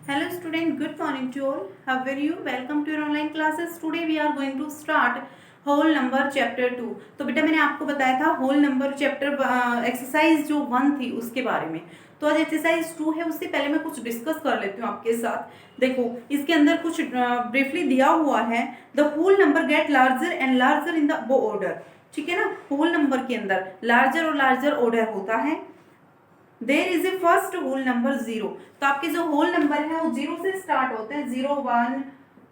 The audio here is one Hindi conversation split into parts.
Hello student, good morning to all. How are you? Welcome to your online classes. Today we are going to start whole number chapter 2. तो बेटा मैंने आपको बताया था होल नंबर चैप्टर एक्सरसाइज जो 1 थी उसके बारे में। तो आज एक्सरसाइज 2 है, उससे पहले मैं कुछ डिस्कस कर लेती हूँ आपके साथ। देखो इसके अंदर कुछ ब्रीफली दिया हुआ है। The whole number get larger and larger in the order. ठीक है ना, होल नंबर के अंदर लार्जर और लार्जर ऑर्डर होता है। There is a first whole number 0। तो आपके जो होल नंबर है वो 0 से स्टार्ट होते हैं, 0 1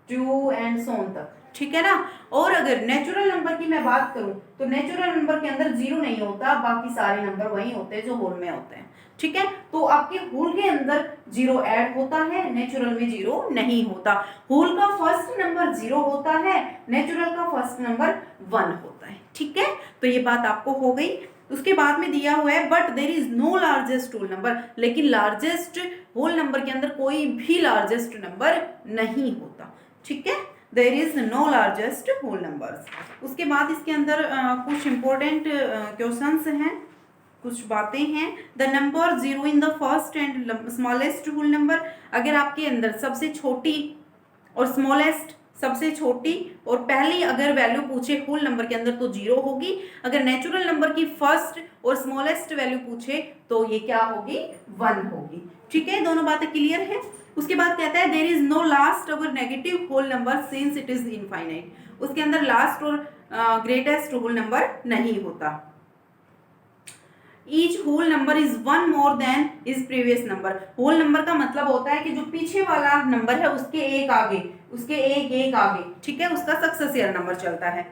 2 एंड सो ऑन तक। ठीक है ना। और अगर नेचुरल नंबर की मैं बात करूं तो नेचुरल नंबर के अंदर 0 नहीं होता, बाकी सारे नंबर वही होते हैं जो होल में होते हैं। ठीक है, तो आपके होल के अंदर 0 ऐड होता है, नेचुरल में 0 नहीं होता। होल का फर्स्ट नंबर 0 होता है, नेचुरल का फर्स्ट नंबर 1 होता है। ठीक है, तो ये बात आपको हो गई। उसके बाद में दिया हुआ है but there is no largest whole number, लेकिन लार्जेस्ट होल नंबर के अंदर कोई भी लार्जेस्ट नंबर नहीं होता। ठीक है, there is no largest whole numbers. उसके बाद इसके अंदर कुछ इंपॉर्टेंट क्वेश्चंस हैं, कुछ बातें हैं। The number 0 in the first and smallest whole number. अगर आपके अंदर सबसे छोटी और स्मॉलेस्ट, सबसे छोटी और पहली अगर वैल्यू पूछे होल नंबर के अंदर तो 0 होगी। अगर नेचुरल नंबर की फर्स्ट और स्मॉलेस्ट वैल्यू पूछे तो ये क्या होगी, 1 होगी। ठीक है, दोनों बातें क्लियर है। उसके बाद कहता है there is no last or negative whole number since it is infinite. उसके अंदर लास्ट और ग्रेटेस्ट होल नंबर नहीं होता। Each whole number is 1 more than is previous number. Whole number का मतलब होता है कि जो पीछे वाला नंबर है उसके एक आगे, उसके एक आगे, ठीक है, उसका सक्सेसियर नंबर चलता है।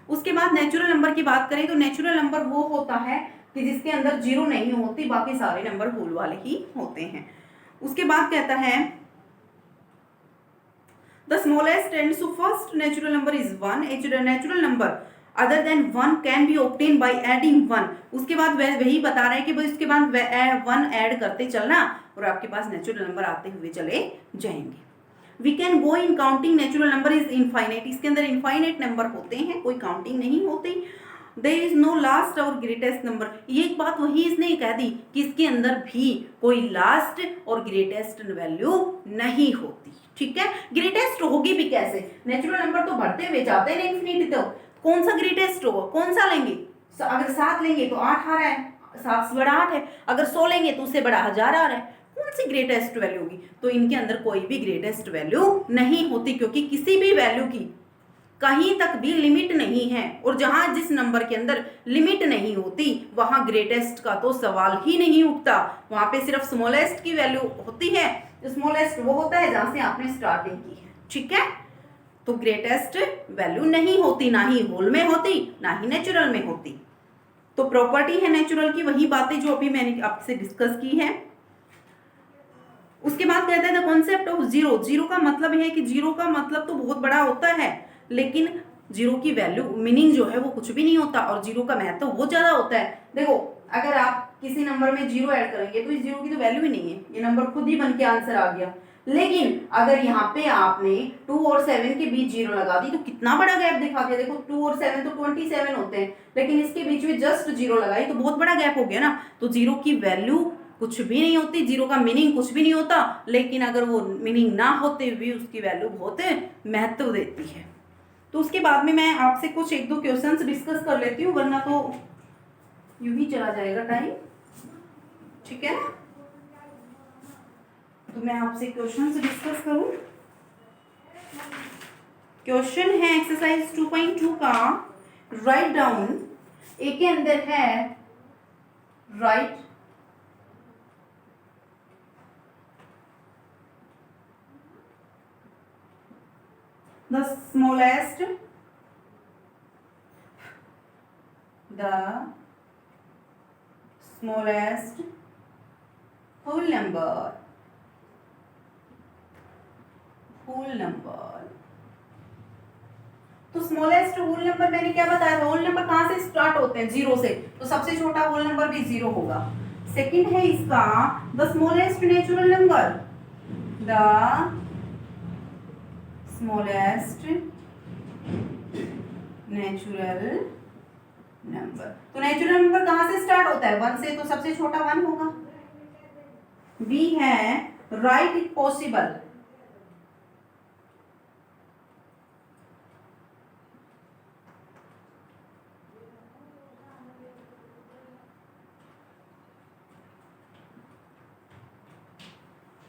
उसके बाद नेचुरल नंबर की बात करें तो नेचुरल नंबर वो होता है कि जिसके अंदर 0 नहीं होती, बाकी सारे नंबर होल वाले ही होते हैं। उसके बाद कहता है the smallest and so first natural number is 1। Natural number other than 1 can be obtain by adding 1। उसके बाद वही बता रहा है कि भाई उसके बाद 1 ऐड करते चलना और आपके पास नेचुरल नंबर आते हुए चले जाएंगे। We can go in counting natural number is infinite. इसके अंदर इनफाइनाइट नंबर होते हैं, कोई काउंटिंग नहीं होती। देयर इज नो लास्ट और ग्रेटेस्ट नंबर। ये एक बात वही इसने कह दी कि इसके अंदर भी कोई लास्ट और ग्रेटेस्ट वैल्यू नहीं होती। ठीक है, ग्रेटेस्ट होगी भी कैसे, नेचुरल नंबर तो बढ़ते हुए जाते हैं इन्फिनिटी, तो कौन सा ग्रेटेस्ट होगा, कौन सा लेंगे। अगर 7 लेंगे तो 8 आ रहा है, 7 से बड़ा 8 है। अगर 100 लेंगे तो उससे बड़ा 1000 आ रहा है। कौन सी ग्रेटेस्ट वैल्यू होगी, तो इनके अंदर कोई भी ग्रेटेस्ट वैल्यू नहीं होती, क्योंकि किसी भी वैल्यू की कहीं तक भी लिमिट नहीं है। और जहां जिस नंबर के अंदर लिमिट नहीं होती वहां ग्रेटेस्ट का तो सवाल ही नहीं उठता। वहां पे सिर्फ स्मॉलेस्ट की वैल्यू होती है। स्मॉलेस्ट वो होता है जहां से आपने स्टार्टिंग की है। ठीक है, तो ग्रेटेस्ट वैल्यू नहीं होती, ना ही होल में होती, ना ही नेचुरल में होती। तो प्रॉपर्टी है नेचुरल की वही बातें जो अभी मैंने आपसे डिस्कस की है। उसके बाद कहता है the concept of zero. Zero का मतलब है कि जीरो का मतलब तो बहुत बड़ा होता है, लेकिन जीरो की वैल्यू मीनिंग जो है वो कुछ भी नहीं होता, और जीरो का महत्व बहुत ज्यादा होता है। देखो अगर आप किसी नंबर में 0 ऐड करेंगे तो इस 0 की तो वैल्यू ही नहीं है, ये नंबर खुद ही बन के आंसर आ गया। लेकिन अगर यहाँ पे आपने 2 और 7 के बीच 0 लगा दी तो कितना बड़ा गैप दिखा दिया। देखो 2 और 7 तो 27 होते हैं, लेकिन इसके बीच में जस्ट 0 लगाई तो बहुत बड़ा गैप हो गया ना। तो 0 की वैल्यू कुछ भी नहीं होती, 0 का मीनिंग कुछ भी नहीं होता, लेकिन अगर वो मीनिंग ना होते हुए उसकी वैल्यू बहुत महत्व देती है। तो उसके बाद में मैं आपसे कुछ 1-2 क्वेश्चंस डिस्कस कर लेती हूँ, वरना तो यूं ही चला जाएगा टाइम। ठीक है ना, तो मैं आपसे क्वेश्चंस डिस्कस करूं। क्वेश्चन है एक्सरसाइज 2.2 का, राइट डाउन। ए के अंदर है right the smallest whole number तो स्मॉलेस्ट होल नंबर मैंने क्या बताया था, होल नंबर कहां से स्टार्ट होते हैं, 0 से, तो सबसे छोटा होल नंबर भी 0 होगा। सेकंड है इसका the smallest natural number, the smallest natural number. तो नेचुरल नंबर कहां से स्टार्ट होता है, 1 से, तो सबसे छोटा 1 होगा। बी है right it possible.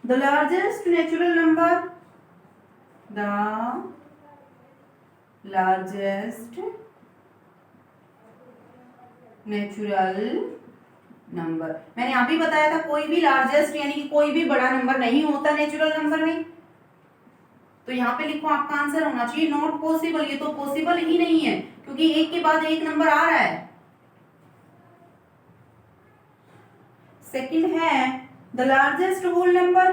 The largest natural number, the largest natural number, मैंने यहाँ भी बताया था कोई भी लार्जेस्ट यानी कि कोई भी बड़ा नंबर नहीं होता नेचुरल नंबर में। तो यहाँ पे लिखो आपका आंसर होना चाहिए नॉट पॉसिबल, ये तो पॉसिबल ही नहीं है क्योंकि एक के बाद एक नंबर आ रहा है। सेकंड है the largest whole number,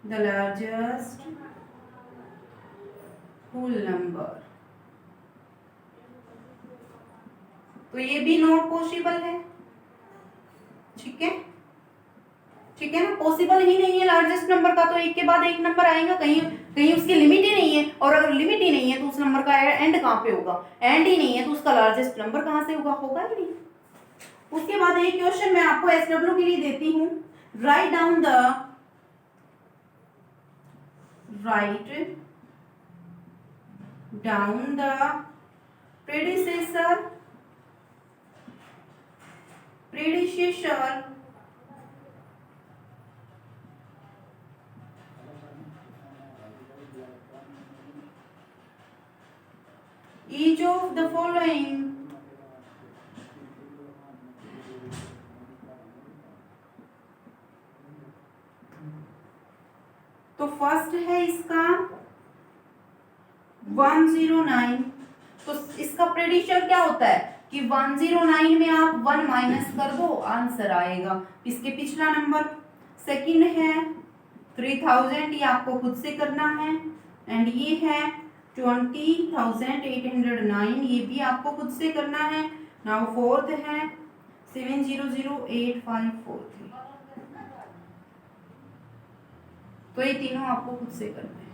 the largest whole number, तो ये भी नॉट पॉसिबल है। ठीक है, ठीक है ना, पॉसिबल ही नहीं है लार्जेस्ट नंबर का, तो एक के बाद एक नंबर आएगा, कहीं कहीं उसकी लिमिट ही नहीं है, और अगर लिमिट ही नहीं है तो उस नंबर का एंड कहाँ पे होगा, एंड ही नहीं है तो उसका लार्जेस्ट नंबर कहाँ से होगा, होगा ही नहीं। उसके बाद एक क्वेश्चन मैं आपको SW के लिए देती हूँ, write down the predecessor each of the following तो फर्स्ट है इसका 109, तो इसका प्रेडिक्शन क्या होता है कि 109 में आप 1 माइनस कर दो, आंसर आएगा इसके पिछला नंबर। सेकंड है 3000, ये आपको खुद से करना है, एंड ये है 20,809, ये भी आपको खुद से करना है। नाउ फोर्थ है 7008543, तो ये तीनों आपको खुद से करना है।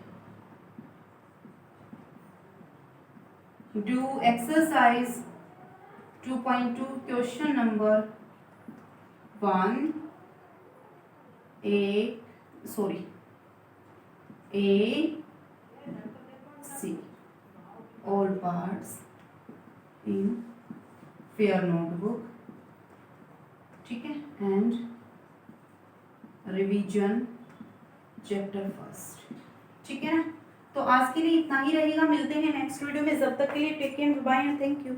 Do exercise 2.2 question number 1 A C all parts in fair notebook, ठीक है, एंड रिवीजन चैप्टर फर्स्ट। ठीक है ना, तो आज के लिए इतना ही रहेगा, मिलते हैं नेक्स्ट वीडियो में, जब तक के लिए take care, bye and thank you.